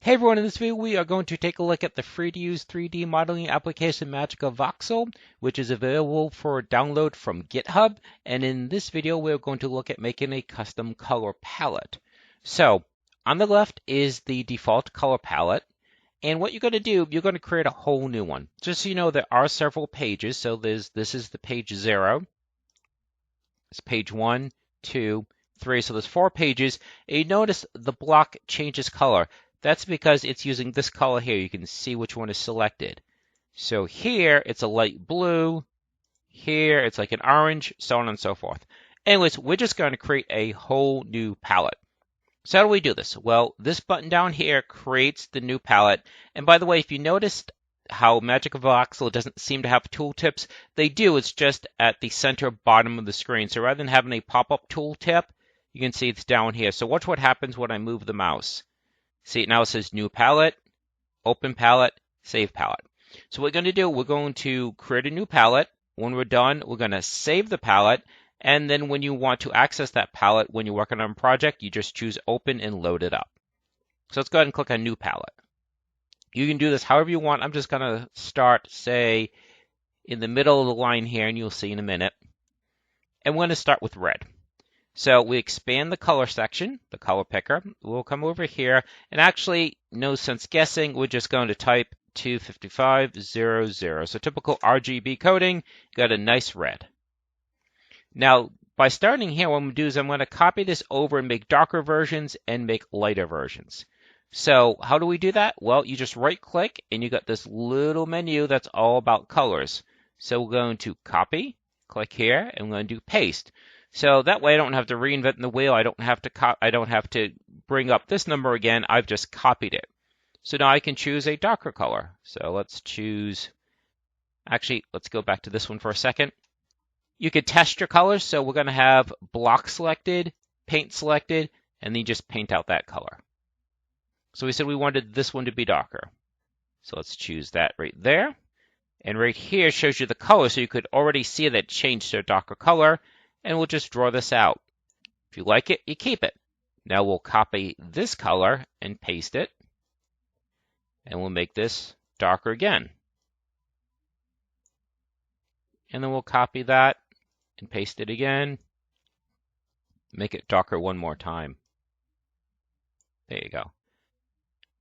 Hey everyone, in this video we are going to take a look at the free-to-use 3D modeling application MagicaVoxel, which is available for download from GitHub. And in this video we're going to look at making a custom color palette. So on the left is the default color palette. And what you're going to do, you're going to create a whole new one. Just so you know, there are several pages. So this is the page 0. It's page 1, 2, 3. So there's 4 pages. And you notice the block changes color. That's because it's using this color here. You can see which one is selected. So here it's a light blue. Here it's like an orange, so on and so forth. Anyways, we're just going to create a whole new palette. So how do we do this? Well, this button down here creates the new palette. And by the way, if you noticed how MagicaVoxel doesn't seem to have tooltips, they do. It's just at the center bottom of the screen. So rather than having a pop-up tooltip, you can see it's down here. So watch what happens when I move the mouse. See, now it says New Palette, Open Palette, Save Palette. So what we're going to do, we're going to create a new palette. When we're done, we're going to save the palette. And then when you want to access that palette, when you're working on a project, you just choose Open and load it up. So let's go ahead and click on New Palette. You can do this however you want. I'm just going to start, say, in the middle of the line here, and you'll see in a minute. And we're going to start with red. So we expand the color section, the color picker. We'll come over here, and actually, no sense guessing, we're just going to type 25500. So typical RGB coding, got a nice red. Now, by starting here, what I'm going to do is I'm going to copy this over and make darker versions and make lighter versions. So how do we do that? Well, you just right-click, and you got this little menu that's all about colors. So we're going to copy, click here, and we're going to do paste. So that way I don't have to reinvent the wheel. I don't have to bring up this number again. I've just copied it. So now I can choose a darker color. So let's choose, actually, let's go back to this one for a second. You could test your colors. So we're going to have block selected, paint selected, and then just paint out that color. So we said we wanted this one to be darker. So let's choose that right there. And right here shows you the color. So you could already see that it changed to a darker color. And we'll just draw this out. If you like it, you keep it. Now we'll copy this color and paste it. And we'll make this darker again. And then we'll copy that and paste it again. Make it darker one more time. There you go.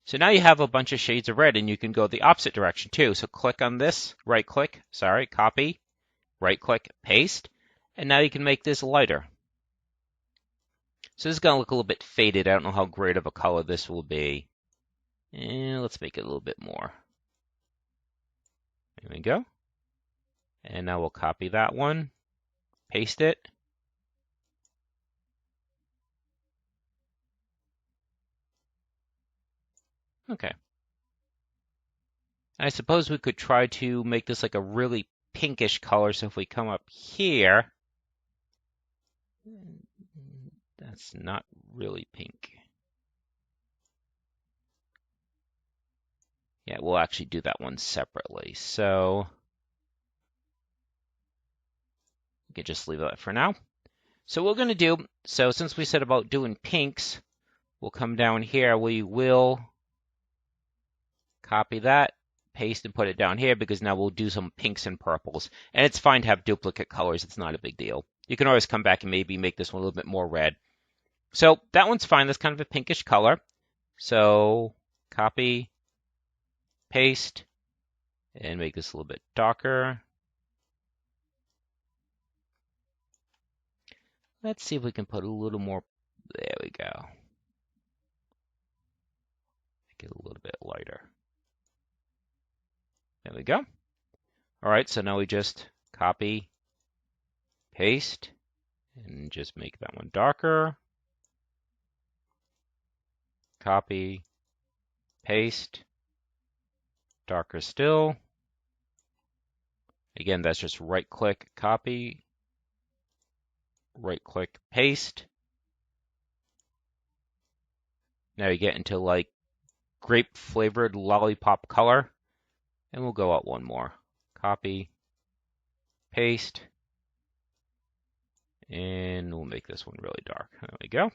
So now you have a bunch of shades of red, and you can go the opposite direction too. So click on this, copy, right-click, paste. And now you can make this lighter. So this is going to look a little bit faded. I don't know how great of a color this will be. And let's make it a little bit more. There we go. And now we'll copy that one, paste it. Okay. I suppose we could try to make this like a really pinkish color. So if we come up here, that's not really pink. Yeah, we'll actually do that one separately. So we can just leave that for now. So what we're going to do, so since we said about doing pinks, we'll come down here. We will copy that, paste, and put it down here because now we'll do some pinks and purples. And it's fine to have duplicate colors. It's not a big deal. You can always come back and maybe make this one a little bit more red. So that one's fine. That's kind of a pinkish color. So copy, paste, and make this a little bit darker. Let's see if we can put a little more. There we go. Make it a little bit lighter. There we go. All right, so now we just copy, paste, and just make that one darker. Copy, paste, darker still. Again, that's just right-click, copy, right-click, paste. Now you get into like grape-flavored lollipop color. And we'll go out one more. Copy, paste, and we'll make this one really dark. There we go.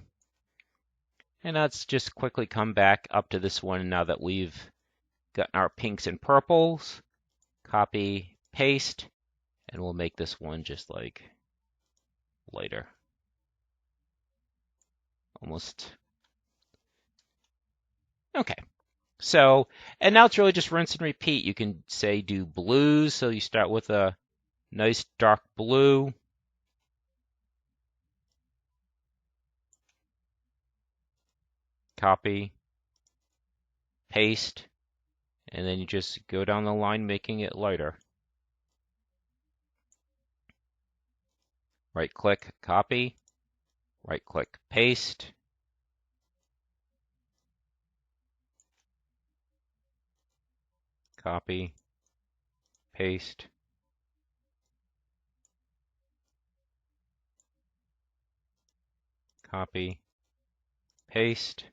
And let's just quickly come back up to this one now that we've gotten our pinks and purples. Copy, paste, and we'll make this one just like lighter. Almost. Okay. So, and now it's really just rinse and repeat. You can say do blues. So you start with a nice dark blue. Copy, paste, and then you just go down the line making it lighter. Right click, copy, right click, paste. Copy, paste. Copy, paste.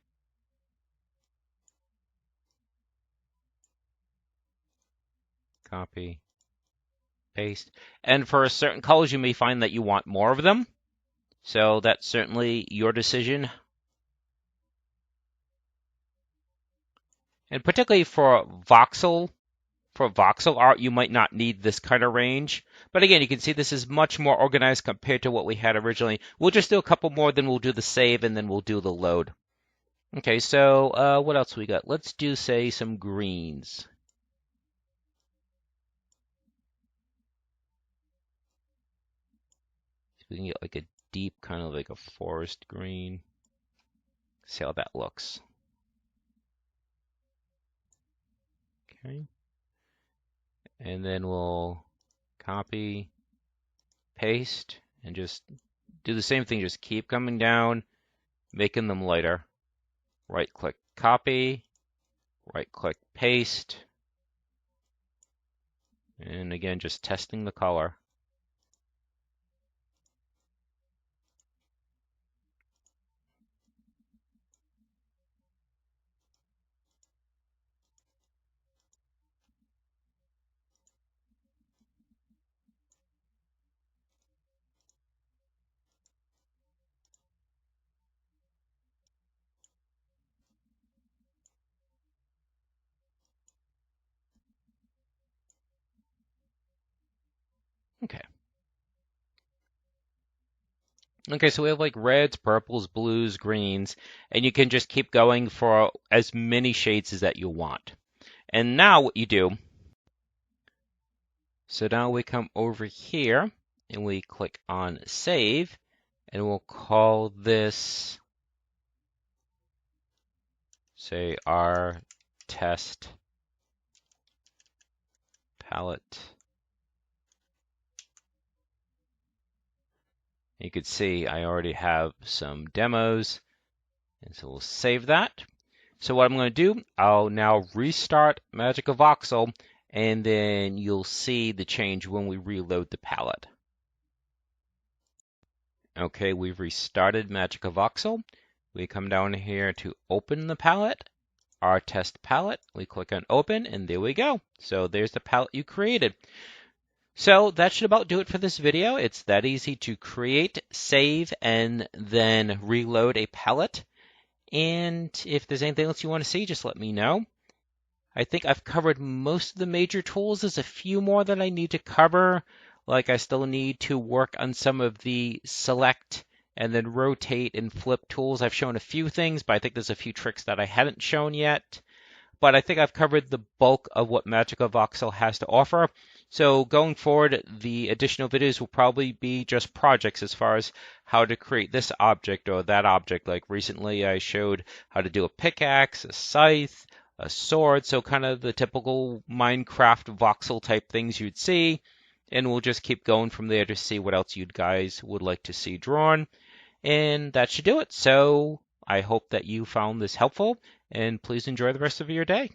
Copy, paste. And for certain colors, you may find that you want more of them. So that's certainly your decision. And particularly for voxel art, you might not need this kind of range. But again, you can see this is much more organized compared to what we had originally. We'll just do a couple more, then we'll do the save, and then we'll do the load. Okay, so what else we got? Let's do, say, some greens. So we can get like a deep kind of like a forest green. See how that looks. Okay. And then we'll copy, paste, and just do the same thing. Just keep coming down, making them lighter. Right click, copy, right click, paste. And again, just testing the color. Okay. Okay, so we have like reds, purples, blues, greens, and you can just keep going for as many shades as that you want. And now what you do, so now we come over here and we click on save, and we'll call this, say, our test palette. You can see I already have some demos, and so we'll save that. So what I'm going to do, I'll now restart MagicaVoxel, and then you'll see the change when we reload the palette. Okay, we've restarted MagicaVoxel. We come down here to open the palette, our test palette. We click on open, and there we go. So there's the palette you created. So that should about do it for this video. It's that easy to create, save, and then reload a palette. And if there's anything else you want to see, just let me know. I think I've covered most of the major tools. There's a few more that I need to cover. Like I still need to work on some of the select and then rotate and flip tools. I've shown a few things, but I think there's a few tricks that I hadn't shown yet. But I think I've covered the bulk of what MagicaVoxel has to offer. So going forward, the additional videos will probably be just projects as far as how to create this object or that object. Like recently I showed how to do a pickaxe, a scythe, a sword, so kind of the typical Minecraft voxel type things you'd see. And we'll just keep going from there to see what else you guys would like to see drawn. And that should do it. So I hope that you found this helpful, and please enjoy the rest of your day.